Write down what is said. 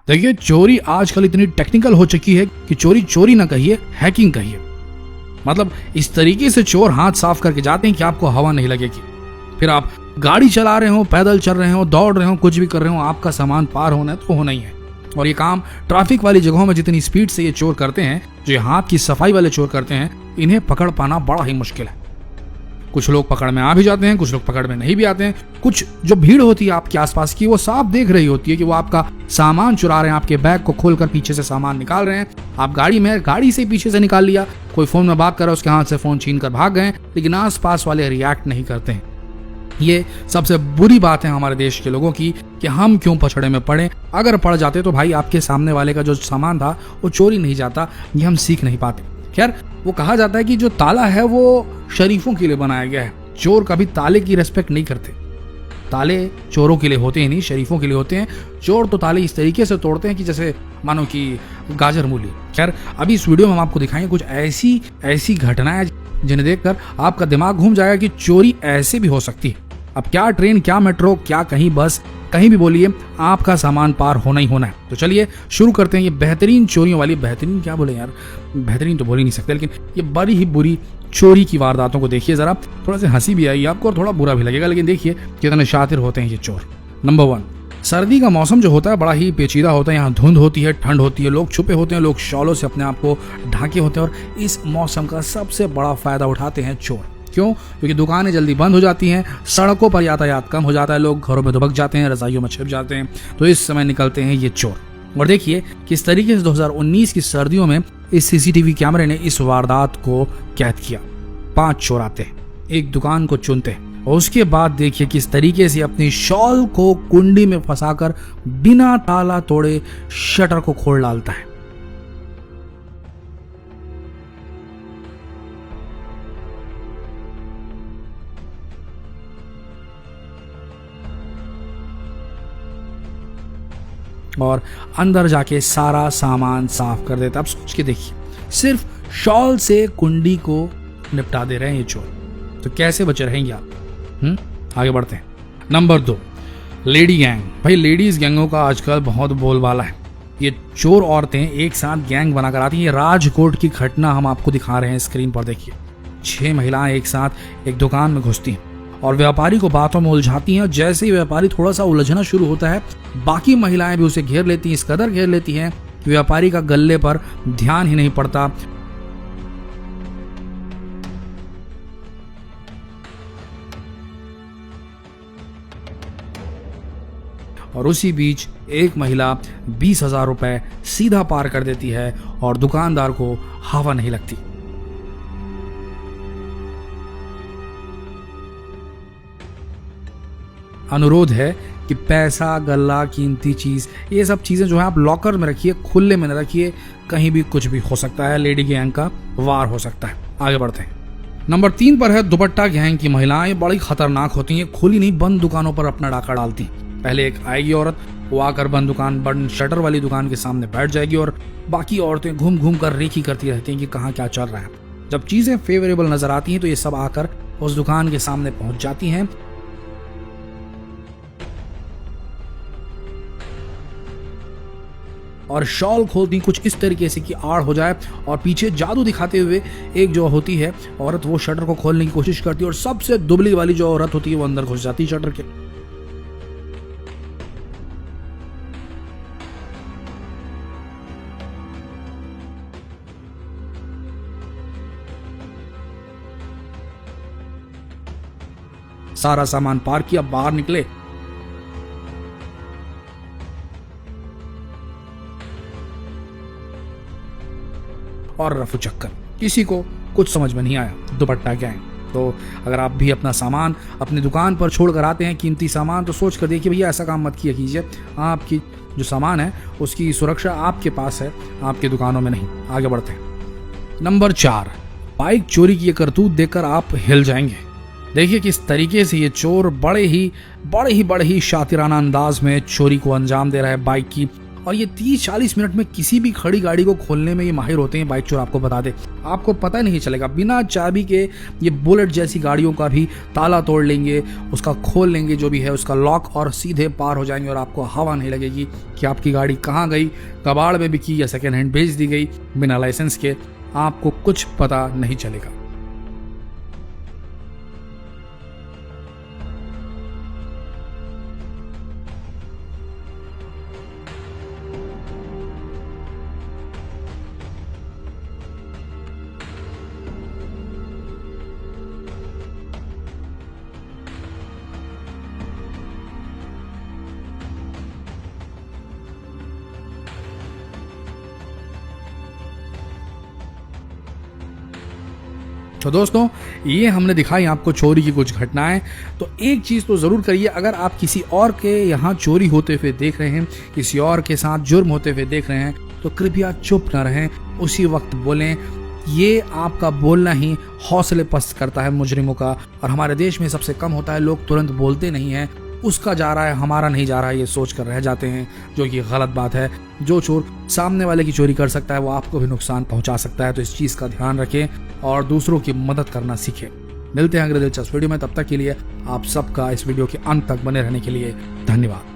देखिए, चोरी आजकल इतनी टेक्निकल हो चुकी है कि चोरी ना कहिए, हैकिंग कहिए। मतलब इस तरीके से चोर हाथ साफ करके जाते हैं कि आपको हवा नहीं लगेगी। फिर आप गाड़ी चला रहे हो, पैदल चल रहे हो, दौड़ रहे हो, कुछ भी कर रहे हो, आपका सामान पार होना है तो होना ही है। और ये काम ट्रैफिक वाली जगहों में जितनी स्पीड से ये चोर करते हैं, जो हाथ की सफाई वाले चोर करते हैं, इन्हें पकड़ पाना बड़ा ही मुश्किल है। कुछ लोग पकड़ में आ भी जाते हैं, कुछ लोग पकड़ में नहीं भी आते हैं। कुछ जो भीड़ होती है आपके आसपास की, वो साफ देख रही होती है कि वो आपका सामान चुरा रहे हैं, आपके बैग को खोलकर पीछे से सामान निकाल रहे हैं। आप गाड़ी में, गाड़ी से पीछे से निकाल लिया, कोई फोन में बात कर रहा है, उसके हाथ से फोन छीन कर भाग गए, लेकिन आसपास वाले रिएक्ट नहीं करते हैं। ये सबसे बुरी बात है हमारे देश के लोगों की कि हम क्यों पछड़े में पड़े। अगर पड़ जाते तो भाई आपके सामने वाले का जो सामान था वो चोरी नहीं जाता, ये हम सीख नहीं पाते। खैर, वो कहा जाता है कि जो ताला है वो शरीफों के लिए बनाया गया है। चोर कभी ताले की रिस्पेक्ट नहीं करते। ताले चोरों के लिए होते हैं नहीं, शरीफों के लिए होते हैं। चोर तो ताले इस तरीके से तोड़ते हैं कि जैसे मानो कि गाजर मूली। खैर, अभी इस वीडियो में हम आपको दिखाएंगे कुछ ऐसी घटनाएं जिन्हें देखकर आपका दिमाग घूम जाएगा कि चोरी ऐसे भी हो सकती है। अब क्या ट्रेन, क्या मेट्रो, क्या कहीं बस, कहीं भी बोलिए, आपका सामान पार होना ही होना है। तो चलिए शुरू करते हैं ये बेहतरीन चोरियों वाली, बेहतरीन क्या बोले यार, बेहतरीन तो बोल ही नहीं सकते, लेकिन ये बड़ी ही बुरी चोरी की वारदातों को देखिए जरा। थोड़ा सा हंसी भी आएगी आपको और थोड़ा बुरा भी लगेगा, लेकिन देखिए कितने शातिर होते हैं ये चोर। नंबर 1, सर्दी का मौसम जो होता है बड़ा ही पेचीदा होता है। यहाँ धुंध होती है, ठंड होती है, लोग छुपे होते हैं, लोग शॉलों से अपने आप को ढाके होते हैं, और इस मौसम का सबसे बड़ा फायदा उठाते हैं चोर। क्यों? क्योंकि दुकानें जल्दी बंद हो जाती हैं, सड़कों पर यातायात कम हो जाता है, लोग घरों में दुबक जाते हैं, रजाइयों में छिप जाते हैं, तो इस समय निकलते हैं ये चोर। और देखिए किस तरीके से 2019 की सर्दियों में इस सीसीटीवी कैमरे ने इस वारदात को कैद किया। 5 चोर आते हैं, एक दुकान को चुनते हैं, और उसके बाद देखिए किस तरीके से अपनी शॉल को कुंडी में फंसाकर बिना ताला तोड़े शटर को खोल डालता है। और अंदर जाके सारा सामान साफ कर देता। अब सोच के देखिए, सिर्फ शॉल से कुंडी को निपटा दे रहे हैं ये चोर, तो कैसे बचे रहेंगे आप? आगे बढ़ते हैं। Number 2, lady gang. भाई लेडीज गैंगों का आजकल बहुत बोलबाला है। ये चोर औरतें एक साथ गैंग बनाकर आती हैं। ये राजकोट की घटना हम आपको दिखा रहे हैं स्क्रीन पर, देखिए। 6 महिलाएं एक साथ एक दुकान में घुसती हैं और व्यापारी को बातों में उलझाती हैं। जैसे ही व्यापारी थोड़ा सा उलझना शुरू होता है, बाकी महिलाएं भी उसे घेर लेती हैं, इस कदर घेर लेती हैं कि व्यापारी का गले पर ध्यान ही नहीं पड़ता। और उसी बीच एक महिला 20,000 रुपए सीधा पार कर देती है और दुकानदार को हवा नहीं लगती। अनुरोध है कि पैसा, गल्ला, कीमती चीज, ये सब चीजें जो है आप लॉकर में रखिए, खुले में न रखिए, कहीं भी कुछ भी हो सकता है, लेडी गैंग का वार हो सकता है। आगे बढ़ते हैं। नंबर 3 पर है दुपट्टा गैंग की महिलाएं। बड़ी खतरनाक होती हैं, खुली नहीं बंद दुकानों पर अपना डाका डालती। पहले एक आएगी औरत, वो आकर बंद शटर वाली दुकान के सामने बैठ जाएगी और बाकी औरतें घूम घूम कर रेकी करती रहती हैं कि कहाँ क्या चल रहा है। जब चीजें फेवरेबल नजर आती हैं तो ये सब आकर उस दुकान के सामने पहुंच जाती हैं और शॉल खोलती कुछ इस तरीके से कि आड़ हो जाए, और पीछे जादू दिखाते हुए एक जो होती है औरत, वो शटर को खोलने की कोशिश करती है, और सबसे दुबली वाली जो औरत होती है वो अंदर घुस जाती है शटर के। सारा सामान पार किया, बाहर निकले, और रफू चक्कर। किसी को कुछ समझ में नहीं आया। दुपट्टा गैंग। तो अगर आप भी अपना सामान अपनी दुकान पर छोड़कर आते हैं, कीमती सामान, तो सोच कर देखिए भैया ऐसा काम मत किया कीजिए। आपकी जो सामान है उसकी सुरक्षा आपके पास है, आपके दुकानों में नहीं। आगे बढ़ते हैं। नंबर 4, बाइक चोरी की करतूत देखकर आप हिल जाएंगे। देखिए किस तरीके से ये चोर बड़े ही शातिराना अंदाज में चोरी को अंजाम दे रहा है बाइक की। और ये 30-40 मिनट में किसी भी खड़ी गाड़ी को खोलने में ये माहिर होते हैं बाइक चोर। आपको बता दे, आपको पता नहीं चलेगा, बिना चाबी के ये बुलेट जैसी गाड़ियों का भी ताला तोड़ लेंगे, उसका खोल लेंगे जो भी है उसका लॉक, और सीधे पार हो जाएंगे और आपको हवा नहीं लगेगी कि आपकी गाड़ी कहाँ गई, कबाड़ में बिकी या सेकेंड हैंड बेच दी गई बिना लाइसेंस के, आपको कुछ पता नहीं चलेगा। तो दोस्तों, ये हमने दिखाई आपको चोरी की कुछ घटनाएं। तो एक चीज़ तो ज़रूर करिए, अगर आप किसी और के यहाँ चोरी होते हुए देख रहे हैं, किसी और के साथ जुर्म होते हुए देख रहे हैं, तो कृपया चुप न रहें, उसी वक्त बोलें। ये आपका बोलना ही हौसले पस्त करता है मुजरिमों का, और हमारे देश में सबसे कम होता है लोग तुरंत बोलते नहीं हैं, उसका जा रहा है हमारा नहीं जा रहा है ये सोच कर रह जाते हैं, जो कि गलत बात है। जो चोर सामने वाले की चोरी कर सकता है वो आपको भी नुकसान पहुंचा सकता है, तो इस चीज़ का ध्यान रखें और दूसरों की मदद करना सीखें। मिलते हैं अगले दिलचस्प वीडियो में, तब तक के लिए आप सबका इस वीडियो के अंत तक बने रहने के लिए धन्यवाद।